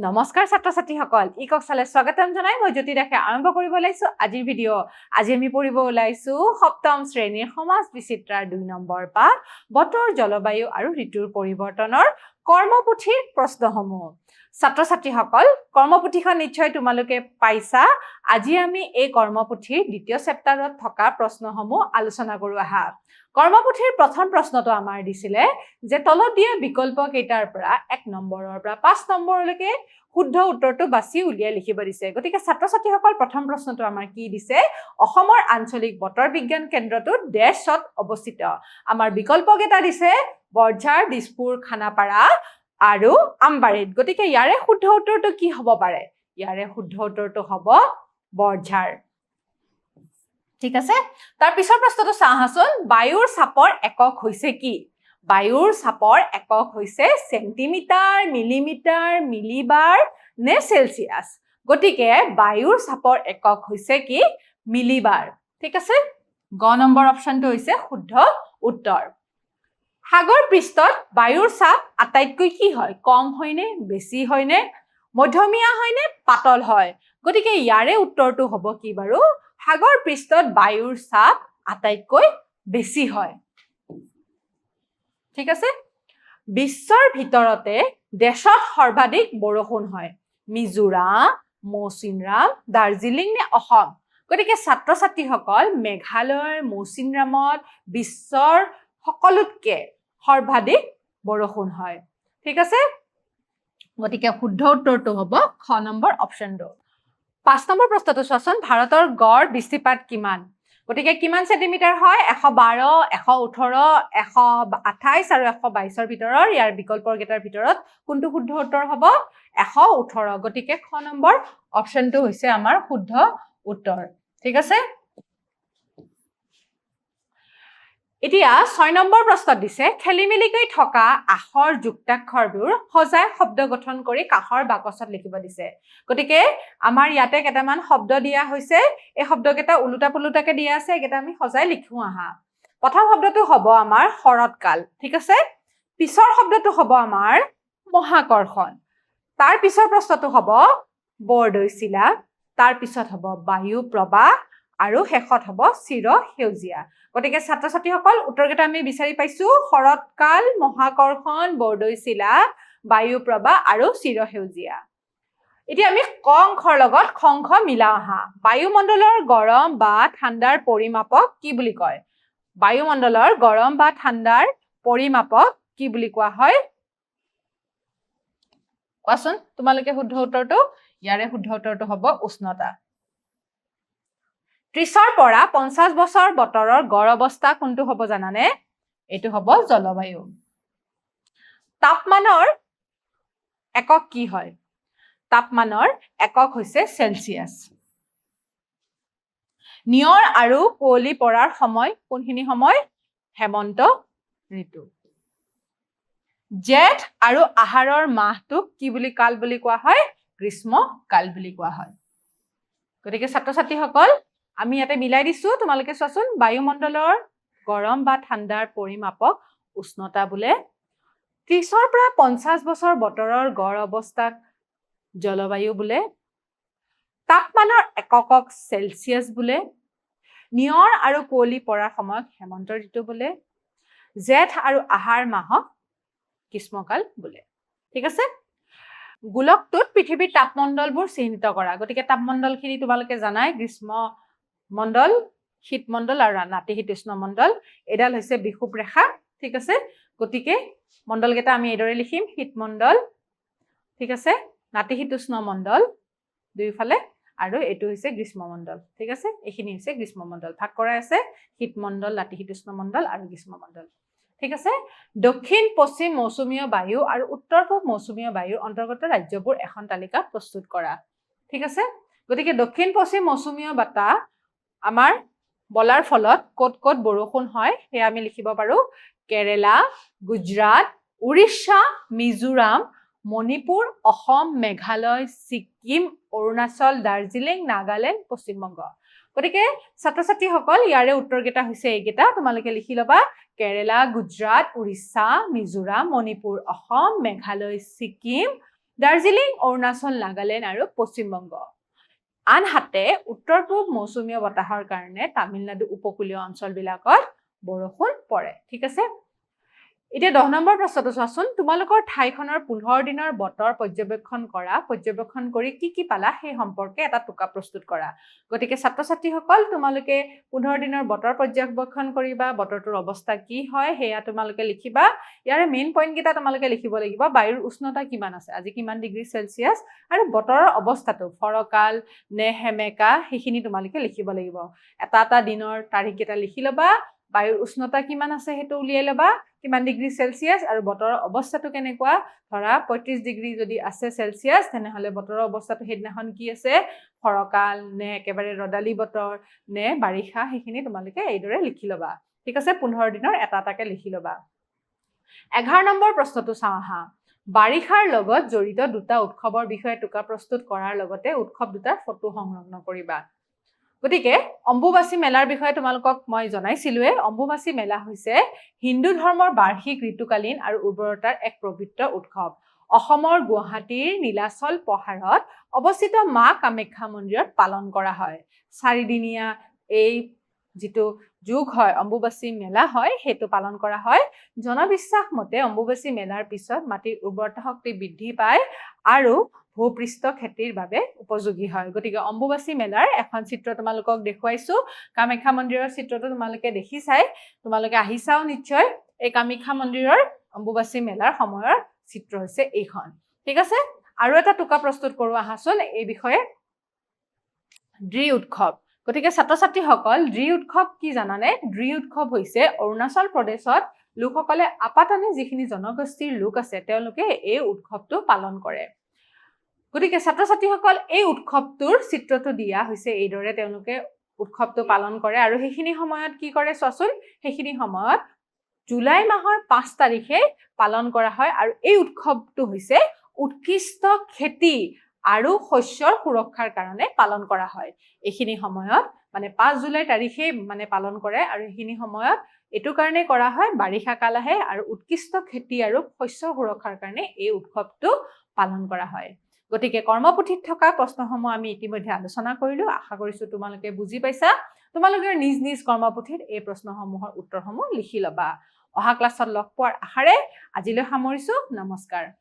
নমস্কাৰ ছাত্ৰ ছাত্ৰীসকল ইকক চালে স্বাগতম জনাই মই জ্যোতি দাসে আৰম্ভ কৰিব ওলাইছো আজিৰ ভিডিঅ আজি আমি পঢ়িব ওলাইছো সপ্তম শ্ৰেণীৰ সমাজ বিচিত্ৰাৰ 2 নম্বৰ পাঠ বতৰ জলবায়ু আৰু ঋতুৰ পৰিৱৰ্তনৰ কৰ্মপুথিৰ প্ৰশ্নসমূহ ছাত্ৰ ছাত্ৰীসকল কৰ্মপুথিখন নিশ্চয় তোমালোকে পাইছা আজি আমি এই কৰ্মপুথিৰ দ্বিতীয় চেপ্টাৰত থকা প্ৰশ্নসমূহ আলোচনা কৰো আহা কৰ্মপুথিৰ প্ৰথম প্ৰশ্নটো আমাৰ দিছিলে যে তলত দিয়া বিকল্প কেইটাৰ পৰা 1 নম্বৰৰ পৰা 5 নম্বৰলৈকে শুদ্ধ উত্তৰটো বাছি উলিয়াই লিখিব দিছে গতিকে ছাত্ৰ ছাত্ৰীসকল প্ৰথম প্ৰশ্নটো আমাৰ কি দিছে অসমৰ আঞ্চলিক বতৰ বিজ্ঞান কেন্দ্ৰটো ডেশত অৱস্থিত আমাৰ বিকল্প কেইটা দিছে বৰঝাৰ দিছপুৰ খানাপাৰা আৰু আমবাৰীত গতিকে ইয়াৰে শুদ্ধ উত্তৰটো কি হ'ব পাৰে ইয়াৰে শুদ্ধ উত্তৰটো হ'ব বৰঝাৰ ঠিক আছে তাৰ পিছৰ প্ৰশ্নটো চাহাচোন বায়ুৰ চাপৰ একক হৈছে কি বায়ুৰ চাপৰ একক হৈছে সেন্টিমিটাৰ মিলিমিটাৰ মিলিবাৰ নে সেলসিয়াস গতিকে বায়ুৰ চাপৰ একক হৈছে কি মিলিবাৰ ঠিক আছে গ নম্বৰ অপচনটো হৈছে শুদ্ধ উত্তৰ সাগৰ পৃষ্ঠত বায়ুৰ চাপ আটাইতকৈ কি হয় কম হয়নে বেছি হয়নে মধ্যমীয়া হয়নে পাতল হয় গতিকে ইয়াৰে উত্তৰটো হ'ব কি বাৰু সাগৰ পৃষ্ঠত বায়ুৰ চাপ আটাইতকৈ বেছি হয় ঠিক আছে বিশ্বৰ ভিতৰতে দেশত সৰ্বাধিক বৰষুণ হয় মিজোৰাম মৌচিনৰাম দাৰ্জিলিং নে অসম গতিকে ছাত্ৰ ছাত্ৰীসকল মেঘালয়ৰ মৌচিনৰামত বিশ্বৰ সকলোতকে সৰ্বাধিক বৰষুণ হয় ঠিক আছে গতিকে শুদ্ধ উত্তৰটো হ'ব খ নম্বৰ অপচনটো 5 নম্বৰ প্ৰশ্নটো চোৱাচোন ভাৰতৰ গড় বৃষ্টিপাত কিমান গতিকে কিমান সেন্টিমিটাৰ হয় 112 118 128 আৰু 122 ভিতৰৰ ইয়াৰ বিকল্পৰ কেইটাৰ ভিতৰত কোনটো শুদ্ধ উত্তৰ হ'ব 118 গতিকে খ নম্বৰ অপচনটো হৈছে আমাৰ শুদ্ধ উত্তৰ ঠিক আছে এতিয়া 6 নম্বৰ প্ৰশ্নত দিছে খেলিমেলিকৈ থকা আখৰ যুক্তাক্ষৰবোৰ সজাই শব্দ গঠন কৰি কাষৰ বাকচত লিখিব দিছে গতিকে আমাৰ ইয়াতে কেইটামান শব্দ দিয়া হৈছে এই শব্দকেইটা উলুটা পুলুটাকে দিয়া আছে এটা আমি সজাই লিখো আহা প্ৰথম শব্দটো হ'ব আমাৰ শৰৎকাল ঠিক আছে পিছৰ শব্দটো হ'ব আমাৰ মহাকৰ্ষণ তাৰ পিছৰ প্ৰশ্নটো হ'ব বৰদৈচিলা তাৰ পিছত হ'ব বায়ু প্ৰবাহ আৰু শেষত হ'ব চিৰ সেউজীয়া গতিকে ছাত্ৰ ছাত্ৰীসকল উত্তৰকেইটা আমি বিচাৰি পাইছো শৰৎকাল মহাকৰ্ষণ বৰদৈচিলা বায়ু প্ৰবাহ আৰু চিৰ সেউজীয়া এতিয়া আমি ক অংশৰ লগত খ অংশ মিলাও আহা বায়ুমণ্ডলৰ গৰম বা ঠাণ্ডাৰ পৰিমাপক কি বুলি কয় বায়ুমণ্ডলৰ গৰম বা ঠাণ্ডাৰ পৰিমাপক কি বুলি কোৱা হয় কোৱাচোন তোমালোকে শুদ্ধ উত্তৰটো ইয়াৰে শুদ্ধ উত্তৰটো হ'ব উষ্ণতা 30ৰ পৰা 50 বছৰ বতৰৰ গড় অৱস্থা কোনটো হ'ব জানানে এইটো হ'ব জলবায়ু তাপমানৰ একক কি হয় তাপমানৰ একক হৈছে সেলসিয়াস নিয়ৰ আৰু কুঁৱলী পৰাৰ সময় কোনখিনি সময় হেমন্ত ঋতু জেঠ আৰু আহাৰৰ মাহটোক কি বুলি কাল বুলি কোৱা হয় গ্ৰীষ্ম কাল বুলি কোৱা হয় গতিকে ছাত্ৰ ছাত্ৰীসকল আমি ইয়াতে মিলাই দিছো তোমালোকে চোৱাচোন বায়ুমণ্ডলৰ গৰম বা ঠাণ্ডাৰ পৰিমাপক উষ্ণতা বোলে 30ৰ পৰা 50 বছৰ বতৰৰ গড় অৱস্থাক জলবায়ু বোলে তাপমানৰ এককক সেলসিয়াস বোলে নিয়ৰ আৰু কুঁৱলী পৰাৰ সময়ত হেমন্ত ঋতু বোলে জেঠ আৰু আহাৰ মাহক গ্ৰীষ্মকাল বোলে ঠিক আছে গোলকটোত পৃথিৱীৰ তাপমণ্ডলবোৰ চিহ্নিত কৰা গতিকে তাপমণ্ডলখিনি তোমালোকে জানাই গ্ৰীষ্ম মণ্ডল শীত মণ্ডল আৰু নাতিশীতোষ্ণ মণ্ডল এডাল হৈছে বিষুৱ ৰেখা ঠিক আছে গতিকে মণ্ডলকেইটা আমি এইদৰে লিখিম শীত মণ্ডল ঠিক আছে নাতিশীতোষ্ণ মণ্ডল দুইফালে আৰু এটো হৈছে গ্ৰীষ্ম মণ্ডল ঠিক আছে এইখিনি হৈছে গ্ৰীষ্ম মণ্ডল ভাগ কৰা আছে শীত মণ্ডল নাতিশীতোষ্ণ মণ্ডল আৰু গ্ৰীষ্ম মণ্ডল ঠিক আছে দক্ষিণ পশ্চিম মৌচুমীয় বায়ু আৰু উত্তৰ পূব মৌচুমীয় বায়ুৰ অন্তৰ্গত ৰাজ্যবোৰ এখন তালিকা প্ৰস্তুত কৰা ঠিক আছে গতিকে দক্ষিণ পশ্চিম মৌচুমীয় বতাহ আমাৰ বলাৰ ফলত ক'ত ক'ত বৰষুণ হয় সেয়া আমি লিখিব পাৰো কেৰেলা গুজৰাট উৰিষ্যা মিজোৰাম মণিপুৰ অসম মেঘালয় ছিকিম অৰুণাচল দাৰ্জিলিং নাগালেণ্ড পশ্চিমবংগ গতিকে ছাত্ৰ ছাত্ৰীসকল ইয়াৰে উত্তৰকেইটা হৈছে এইকেইটা তোমালোকে লিখি ল'বা কেৰেলা গুজৰাট উৰিষ্যা মিজোৰাম মণিপুৰ অসম মেঘালয় ছিকিম দাৰ্জিলিং, অৰুণাচল, নাগালেণ্ড আৰু পশ্চিমবংগ। আনহাতে উত্তৰ পূব মৌচুমীয় বতাহৰ কাৰণে তামিলনাডু উপকূলীয় অঞ্চলবিলাকত বৰষুণ পৰে। ঠিক আছে? এতিয়া 10 নম্বৰ প্ৰশ্নটো চোৱাচোন। তোমালোকৰ ঠাইখনৰ 15 দিনৰ বতৰ পৰ্যবেক্ষণ কৰি কি পালা সেই সম্পৰ্কে এটা টোকা প্ৰস্তুত কৰা। গতিকে ছাত্ৰ-ছাত্ৰীসকল তোমালোকে 15 দিনৰ বতৰ পৰ্যবেক্ষণ কৰিবা, বতৰটোৰ অৱস্থা কি হয় সেয়া তোমালোকে লিখিবা। ইয়াৰে মেইন পইণ্ট কেইটা তোমালোকে লিখিব লাগিব। বায়ুৰ উষ্ণতা কিমান আছে, আজি কিমান ডিগ্ৰী চেলচিয়াছ, আৰু বতৰৰ অৱস্থাটো ফৰকাল নে সেমেকা সেইখিনি তোমালোকে লিখিব লাগিব। এটা দিনৰ তাৰিখ কেইটা লিখি ল'বা, বায়ুৰ উষ্ণতা কিমান আছে সেইটো উলিয়াই ল'বা, কিমান ডিগ্ৰী চেলচিয়াছ, আৰু বতৰৰ অৱস্থাটো কেনেকুৱা। ধৰা 35 ডিগ্ৰী যদি আছে চেলচিয়াছ, তেনেহ'লে বতৰৰ অৱস্থাটো সেইদিনাখন কি আছে, ফৰকাল নে একেবাৰে ৰদালি বতৰ নে বাৰিষা, সেইখিনি তোমালোকে এইদৰে লিখি ল'বা। ঠিক আছে? 15 দিনৰ এটাকে লিখি ল'বা। 11 নম্বৰ প্ৰশ্নটো চাওঁ আহা। বাৰিষাৰ লগত জড়িত দুটা উৎসৱৰ বিষয়ে টোকা প্ৰস্তুত কৰাৰ লগতে উৎসৱ দুটাৰ ফটো সংলগ্ন কৰিবা। গতিকে অম্বুবাচী মেলাৰ বিষয়ে তোমালোকক মই জনাইছিলোৱে। অম্বুবাচী মেলা হৈছে হিন্দু ধৰ্মৰ বাৰ্ষিক ঋতুকালীন আৰু উৰ্বৰতাৰ এক পবিত্ৰ উৎসৱ। অসমৰ গুৱাহাটীৰ নীলাচল পাহাৰত অৱস্থিত মা কামাখ্যা মন্দিৰত পালন কৰা হয়। 4 দিনীয়া এই যিটো যুগ হয়, অম্বুবাচী মেলা হয়, সেইটো পালন কৰা হয়। জনবিশ্বাস মতে অম্বুবাচী মেলাৰ পিছত মাটিৰ উৰ্বৰতা শক্তি বৃদ্ধি পায় আৰু ভূপৃষ্ঠ খেতিৰ বাবে উপযোগী হয়। গতিকে অম্বুবাচী মেলাৰ এখন চিত্ৰ তোমালোকক দেখুৱাইছো। কামাখ্যা মন্দিৰৰ চিত্ৰটো তোমালোকে দেখিছাই, তোমালোকে আহিছাও নিশ্চয়। এই কামাখ্যা মন্দিৰৰ অম্বুবাচী মেলাৰ সময়ৰ চিত্ৰ হৈছে এইখন। ঠিক আছে? আৰু এটা টোকা প্ৰস্তুত কৰো আহাচোন এই বিষয়ে। ড্ৰি উৎসৱ। গতিকে ছাত্ৰ-ছাত্ৰীসকল, ড্ৰি উৎসৱ কি জানানে? ড্ৰি উৎসৱ হৈছে অৰুণাচল প্ৰদেশত লোকসকলে আপাতানি যিখিনি জনগোষ্ঠীৰ লোক আছে তেওঁলোকে এই উৎসৱটো পালন কৰে। গতিকে ছাত্ৰ-ছাত্ৰীসকল, এই উৎসৱটোৰ চিত্ৰটো দিয়া হৈছে এইদৰে তেওঁলোকে উৎসৱটো পালন কৰে। আৰু সেইখিনি সময়ত কি কৰে চোৱাচোন। সেইখিনি সময়ত জুলাই মাহৰ 5 তাৰিখে পালন কৰা হয়। আৰু এই উৎসৱটো হৈছে উৎকৃষ্ট খেতি আৰু শস্যৰ সুৰক্ষাৰ কাৰণে পালন কৰা হয়। এইখিনি সময়ত মানে 5 জুলাই তাৰিখে মানে পালন কৰে। আৰু এইখিনি সময়ত এইটো কাৰণে কৰা হয়, বাৰিষা কাল আহে আৰু উৎকৃষ্ট খেতি আৰু শস্য সুৰক্ষাৰ কাৰণে এই উৎসৱটো পালন কৰা হয়। গতিকে কৰ্মপুথিত থকা প্ৰশ্নসমূহ আমি ইতিমধ্যে আলোচনা কৰিলো। আশা কৰিছো তোমালোকে বুজি পাইছা। তোমালোকে নিজ কৰ্মপুথিত এই প্ৰশ্নসমূহৰ উত্তৰসমূহ লিখি ল'বা। অহা ক্লাছত লগ পোৱাৰ আশাৰে আজিলৈ সামৰিছো। নমস্কাৰ।